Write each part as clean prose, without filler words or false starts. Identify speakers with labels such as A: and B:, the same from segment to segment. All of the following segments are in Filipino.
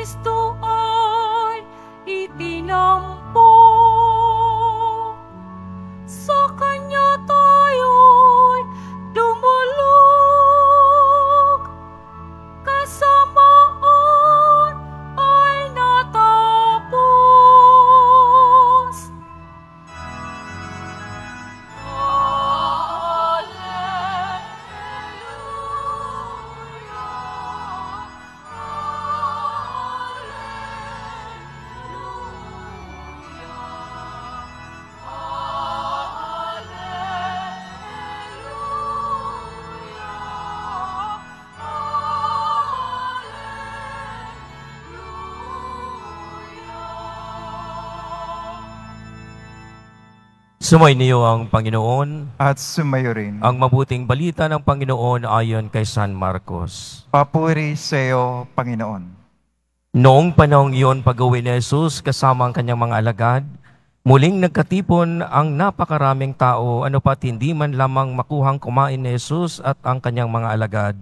A: Kristo ay itinampok. Sa Kanya tayo'y dumulog, kasamaan ay natapos.
B: Sumainyo ang Panginoon.
C: At sumayo rin.
B: Ang mabuting balita ng Panginoon ayon kay San Marcos.
C: Papuri sa iyo, Panginoon.
B: Noong panahong iyon, pag-uwi ni Jesus kasama ang kanyang mga alagad, muling nagkatipon ang napakaraming tao, ano pat hindi man lamang makuhang kumain ni Jesus at ang kanyang mga alagad.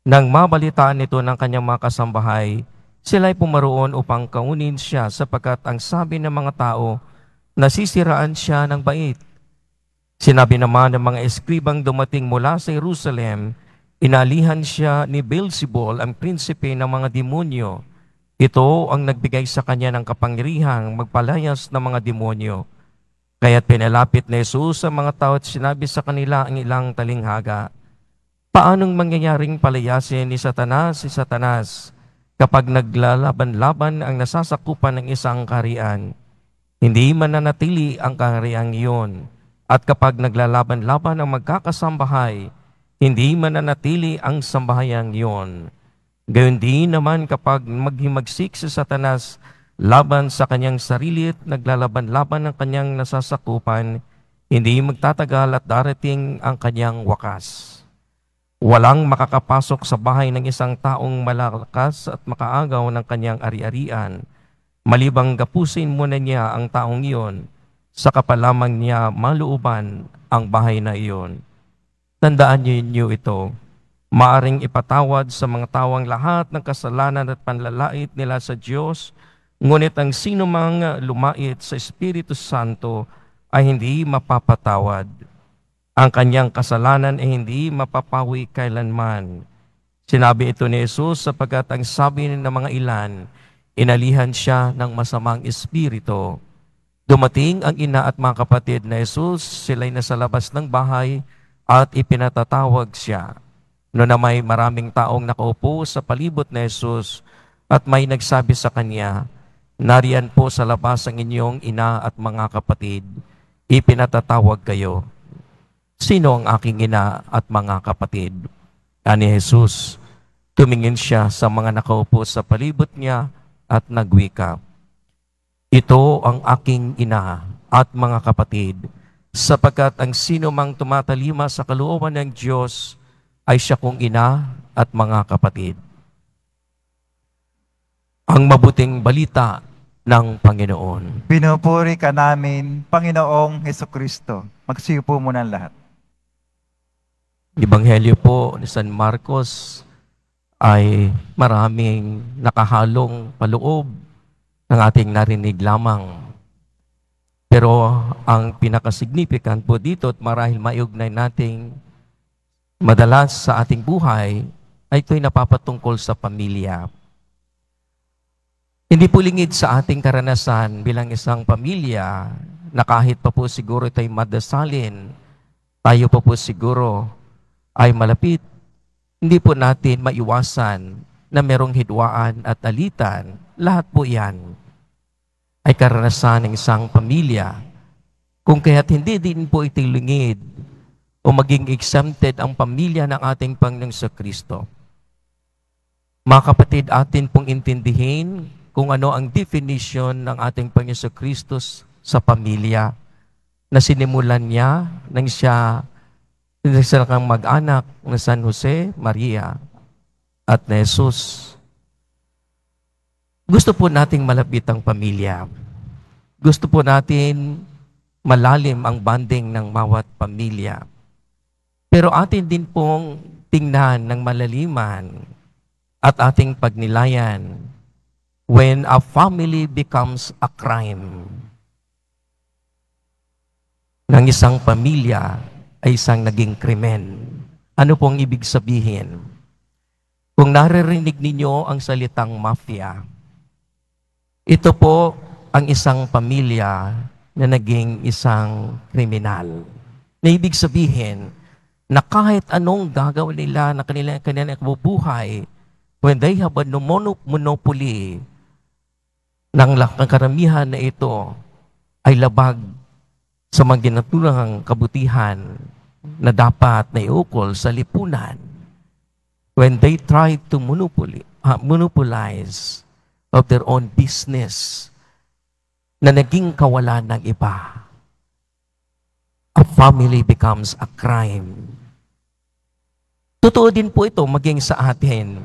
B: Nang mabalitaan nito ng kanyang mga kasambahay, sila'y pumaroon upang kaunin siya sapagkat ang sabi ng mga tao, nasisiraan siya ng bait. Sinabi naman ng mga eskribang dumating mula sa Jerusalem, inalihan siya ni Beelzebul, ang prinsipe ng mga demonyo. Ito ang nagbigay sa kanya ng kapangyarihang magpalayas ng mga demonyo. Kaya't pinalapit ni Jesus sa mga tao at sinabi sa kanila ang ilang talinghaga, paanong mangyayaring palayasin ni Satanas si Satanas kapag naglalaban-laban ang nasasakupan ng isang kaharian? Hindi mananatili ang kahariang iyon. At kapag naglalaban-laban ang magkakasambahay, hindi mananatili ang sambahayang iyon. Gayon din naman kapag maghimagsik si Satanas laban sa kanyang sarili at naglalaban-laban ang kanyang nasasakupan, hindi magtatagal at darating ang kanyang wakas. Walang makakapasok sa bahay ng isang taong malakas at makaagaw ng kanyang ari-arian, malibang gapusin muna niya ang taong iyon, saka pa lamang niya malooban ang bahay na iyon. Tandaan niyo ito, maaring ipatawad sa mga tawang lahat ng kasalanan at panlalait nila sa Diyos, ngunit ang sino mang lumait sa Espiritu Santo ay hindi mapapatawad. Ang kanyang kasalanan ay hindi mapapawi kailanman. Sinabi ito ni Jesus sapagkat ang sabi ng mga ilan, inalihan siya ng masamang espiritu. Dumating ang ina at mga kapatid na Jesus, sila'y nasa labas ng bahay at ipinatatawag siya. Noon na may maraming taong nakaupo sa palibot na Jesus at may nagsabi sa kanya, nariyan po sa labas ang inyong ina at mga kapatid, ipinatatawag kayo. Sino ang aking ina at mga kapatid? Ani Jesus, tumingin siya sa mga nakaupo sa palibot niya at nagwika, ito ang aking ina at mga kapatid, sapagkat ang sino mang tumatalima sa kalooban ng Diyos ay siya kong ina at mga kapatid. Ang mabuting balita ng Panginoon.
C: Pinupuri ka namin, Panginoong Hesukristo. Magsiupo muna ang lahat.
B: Ebanghelyo po ni San Marcos ay maraming nakahalong paloob ng ating narinig lamang. Pero ang pinakasignificant po dito at marahil maiugnay nating madalas sa ating buhay ay ito'y napapatungkol sa pamilya. Hindi po lingid sa ating karanasan bilang isang pamilya na kahit pa po siguro ito'y madasalin, tayo pa po siguro ay malapit, hindi po natin maiwasan na merong hidwaan at alitan. Lahat po yan ay karanasan ng isang pamilya. Kung kaya't hindi din po itilingid o maging exempted ang pamilya ng ating Panginoong Kristo. Mga kapatid, atin pong intindihin kung ano ang definition ng ating Panginoong Kristo sa pamilya na sinimulan niya nang siya kang mag-anak ng San Jose, Maria, at na Jesus. Gusto po nating malapit ang pamilya. Gusto po natin malalim ang bonding ng bawat pamilya. Pero atin din pong tingnan ng malaliman at ating pagnilayan when a family becomes a crime. Ng isang pamilya ay isang naging krimen. Ano pong ibig sabihin? Kung naririnig ninyo ang salitang mafia, ito po ang isang pamilya na naging isang kriminal. Na ibig sabihin na kahit anong gagawin nila na kanilang bubuhay, when they have a monopoly ng karamihan na ito ay labag sa mga ginatulang kabutihan na dapat na iukol sa lipunan. When they try to monopolize of their own business na naging kawalan ng iba, a family becomes a crime. Totoo din po ito maging sa atin.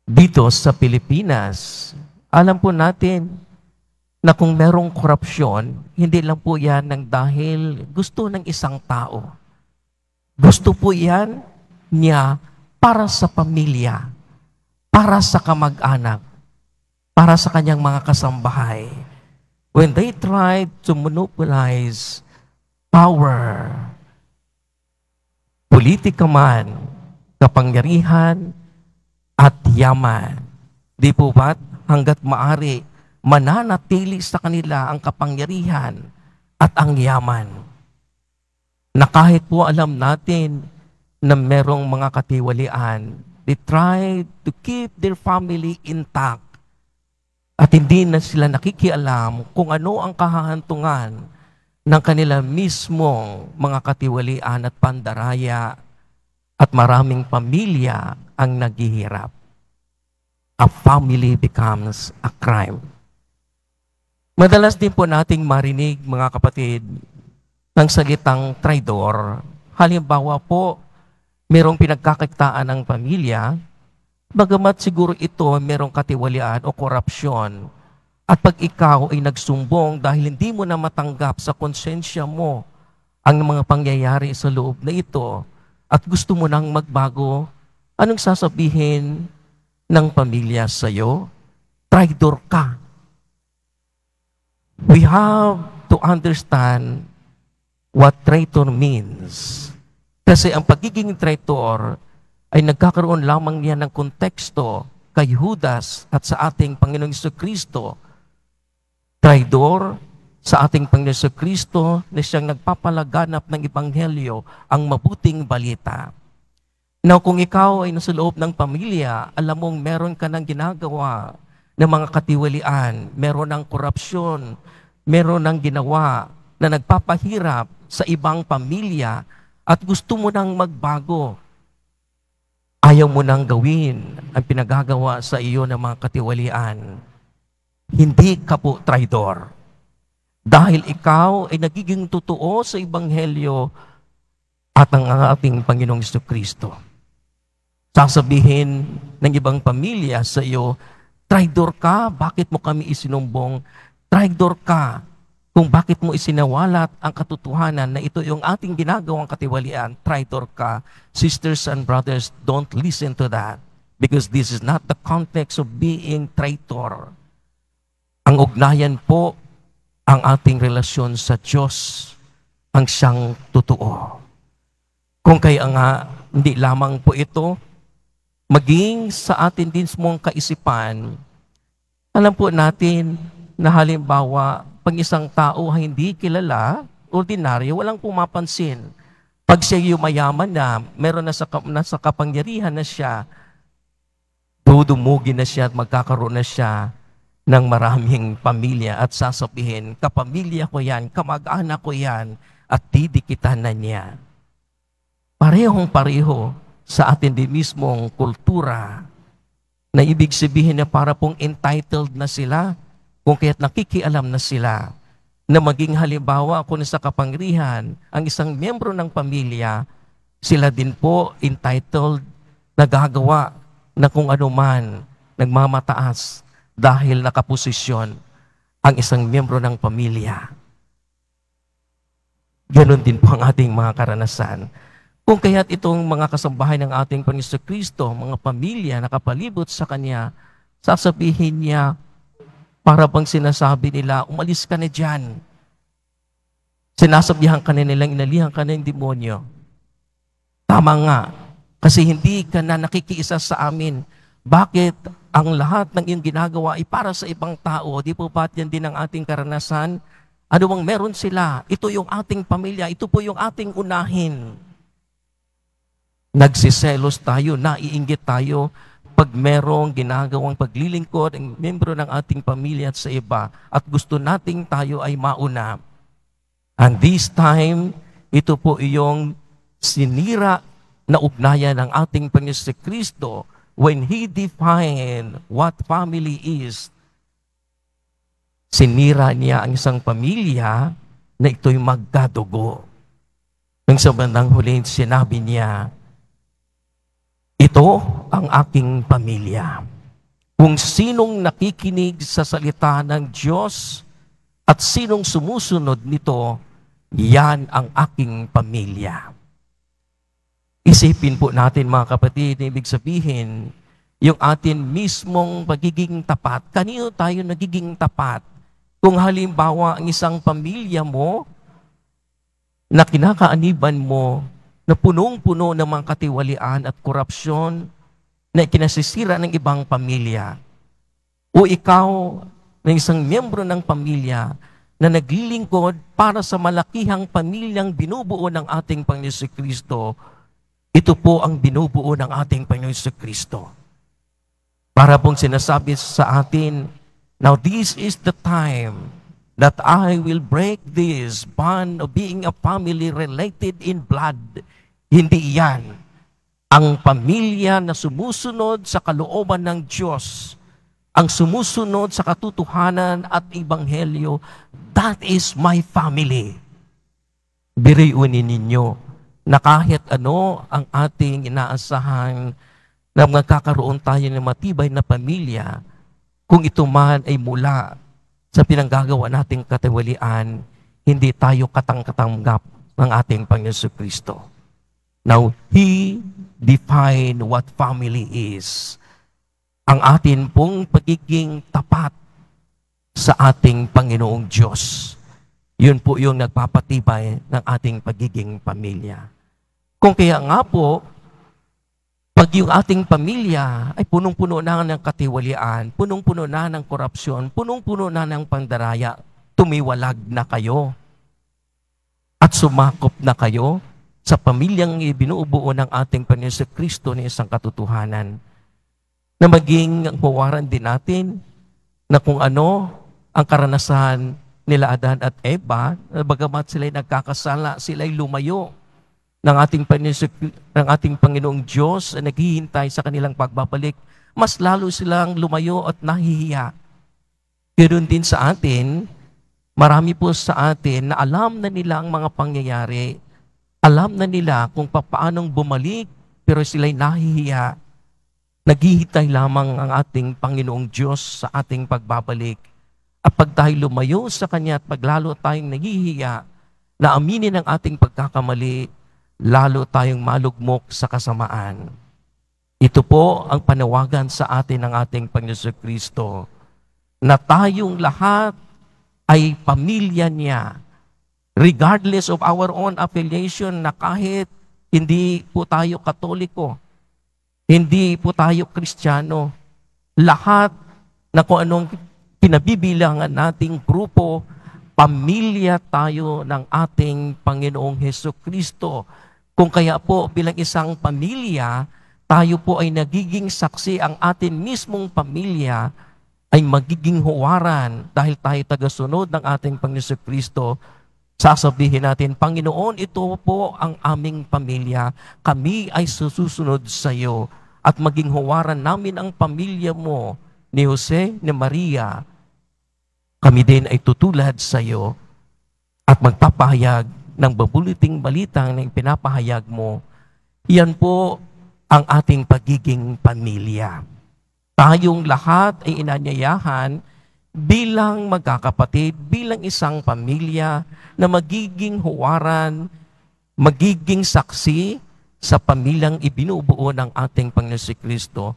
B: Dito sa Pilipinas, alam po natin na kung merong korupsyon, hindi lang po yan ng dahil gusto ng isang tao. Gusto po yan niya para sa pamilya, para sa kamag-anak, para sa kanyang mga kasambahay. When they tried to monopolize power, politika man, kapangyarihan, at yaman, di po ba't hanggat maari mananatili sa kanila ang kapangyarihan at ang yaman? Na kahit po alam natin na merong mga katiwalian, they try to keep their family intact at hindi na sila nakikialam kung ano ang kahahantungan ng kanila mismong mga katiwalian at pandaraya at maraming pamilya ang naghihirap. A family becomes a crime. Madalas din po nating marinig, mga kapatid, ng salitang traidor. Halimbawa po, merong pinagkakakitaan ng pamilya, bagamat siguro ito merong katiwalian o korupsyon. At pag ikaw ay nagsumbong dahil hindi mo na matanggap sa konsensya mo ang mga pangyayari sa loob na ito at gusto mo nang magbago, anong sasabihin ng pamilya sa iyo? Traidor ka. We have to understand what traitor means. Kasi ang pagiging traitor ay nagkakaroon lamang niya ng konteksto kay Judas at sa ating Panginoong Jesucristo. Traidor sa ating Panginoong Jesucristo na siyang nagpapalaganap ng Ebanghelyo, ang mabuting balita. Now, kung ikaw ay nasa loob ng pamilya, alam mong meron ka ng ginagawa ng mga katiwalian, meron ng korupsyon, meron ng ginawa na nagpapahirap sa ibang pamilya at gusto mo nang magbago. Ayaw mo nang gawin ang pinagagawa sa iyo ng mga katiwalian. Hindi ka po traidor. Dahil ikaw ay nagiging totoo sa Ebanghelyo at ang ating Panginoong Jesucristo. Sasabihin ng ibang pamilya sa iyo, traidor ka, bakit mo kami isinumbong? Traidor ka, kung bakit mo isinawalat ang katotohanan na ito yung ating ginagawang katiwalian, traitor ka. Sisters and brothers, don't listen to that because this is not the context of being traitor. Ang ugnayan po, ang ating relasyon sa Diyos, ang siyang totoo. Kung kaya nga, hindi lamang po ito, maging sa atin din mong kaisipan, alam po natin na halimbawa, pag isang tao ay hindi kilala, ordinaryo, walang pumapansin. Pag siya yumayaman na, meron na sa kapangyarihan na siya, dudumugin na siya at magkakaroon na siya ng maraming pamilya at sasabihin, kapamilya ko yan, kamag-anak ko yan, at didikitan na niya. Parehong-pareho sa atin din mismong kultura na ibig sabihin na para pong entitled na sila, kung kaya't nakikialam na sila na maging halimbawa kung sa kapangyarihan ang isang miyembro ng pamilya, sila din po entitled na gagawa na kung ano man nagmamataas dahil nakaposisyon ang isang miyembro ng pamilya. Ganon din po ang ating mga karanasan. Kung kaya't itong mga kasambahay ng ating Panginoon Kristo, mga pamilya nakapalibot sa Kanya, sasabihin niya, para bang sinasabi nila, umalis ka na dyan. Sinasabihan ka na nilang, inalihan ka na ng demonyo. Tama nga, kasi hindi ka na nakikiisa sa amin. Bakit ang lahat ng iyong ginagawa ay para sa ibang tao? Di po ba't yan din ang ating karanasan? Ano bang meron sila? Ito yung ating pamilya, ito po yung ating unahin. Nagsiselos tayo, naiinggit tayo pag merong ginagawang paglilingkod ang membro ng ating pamilya at sa iba at gusto nating tayo ay mauna. And this time, ito po yung sinira na ugnayan ng ating Panginoon Kristo when He defined what family is. Sinira niya ang isang pamilya na ito'y magkadugo. Nang sa bandang huli, sinabi niya, ito ang aking pamilya. Kung sinong nakikinig sa salita ng Diyos at sinong sumusunod nito, yan ang aking pamilya. Isipin po natin mga kapatid, ibig sabihin, yung atin mismong pagiging tapat. Kanino tayo nagiging tapat? Kung halimbawa ang isang pamilya mo na kinakaaniban mo, na punong-puno ng mga katiwalian at korupsyon na kinasisira ng ibang pamilya. O ikaw na isang miyembro ng pamilya na naglilingkod para sa malakihang pamilyang binubuo ng ating Panginoon Kristo, ito po ang binubuo ng ating Panginoon Kristo. Para pong sinasabi sa atin, now this is the time that I will break this bond of being a family related in blood. Hindi yan. Ang pamilya na sumusunod sa kalooban ng Diyos, ang sumusunod sa katotohanan at ebanghelyo, that is my family. Birayunin ninyo na kahit ano ang ating inaasahan na magkakaroon tayo ng matibay na pamilya, kung ito man ay mula sa pinanggagawa nating katiwalian, hindi tayo katang-katanggap ng ating Panginoon Kristo. Now, He defined what family is. Ang atin pong pagiging tapat sa ating Panginoong Diyos. Yun po yung nagpapatibay ng ating pagiging pamilya. Kung kaya nga po, pag yung ating pamilya ay punong-puno na ng katiwalian, punong-puno na ng korupsyon, punong-puno na ng pandaraya, tumiwalag na kayo at sumakop na kayo sa pamilyang ibinubuo ng ating Panginoon Kristo na isang katotohanan. Na maging huwaran din natin na kung ano ang karanasan nila Adan at Eva, bagamat sila'y nagkakasala, sila'y lumayo ng ating Panginoong Diyos na naghihintay sa kanilang pagbabalik, mas lalo silang lumayo at nahihiya. Ganoon din sa atin, marami po sa atin na alam na nila ang mga pangyayari, alam na nila kung paanong bumalik, pero sila'y nahihiya. Naghihintay lamang ang ating Panginoong Diyos sa ating pagbabalik. At pag tayo lumayo sa Kanya at paglalo tayong nahihiya, na aminin ang ating pagkakamali, lalo tayong malugmok sa kasamaan. Ito po ang panawagan sa atin ng ating Panginoon Kristo, na tayong lahat ay pamilya niya, regardless of our own affiliation, na kahit hindi po tayo Katoliko, hindi po tayo Kristiyano, lahat na kung anong pinabibilangan nating grupo, pamilya tayo ng ating Panginoong Hesus Kristo. Kung kaya po bilang isang pamilya, tayo po ay nagiging saksi, ang atin mismong pamilya ay magiging huwaran dahil tayo tagasunod ng ating Panginoon Kristo. Sasabihin natin, Panginoon, ito po ang aming pamilya. Kami ay susunod sa iyo. At maging huwaran namin ang pamilya mo ni Jose, ni Maria. Kami din ay tutulad sa iyo at magpapahayag ng babuluting balitang na pinapahayag mo. Yan po ang ating pagiging pamilya. Tayong lahat ay inanyayahan bilang magkakapatid, bilang isang pamilya na magiging huwaran, magiging saksi sa pamilyang ibinubuo ng ating Panginoon Kristo.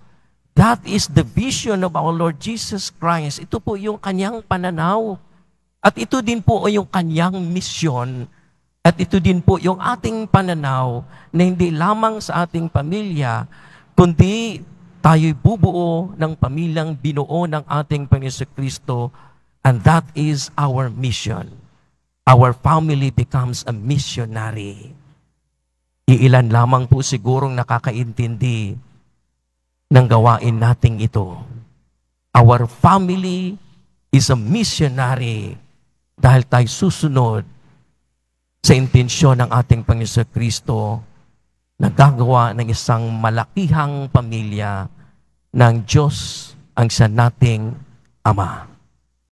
B: That is the vision of our Lord Jesus Christ. Ito po yung kanyang pananaw. At ito din po yung kanyang misyon. At ito din po yung ating pananaw na hindi lamang sa ating pamilya, kundi tayo'y bubuo ng pamilyang binuo ng ating Panginoon Kristo, and that is our mission. Our family becomes a missionary. Iilan lamang po sigurong nakakaintindi ng gawain nating ito. Our family is a missionary dahil tayo susunod sa intensyon ng ating Panginoon Kristo na gagawa ng isang malakihang pamilya ng Diyos ang siya nating Ama.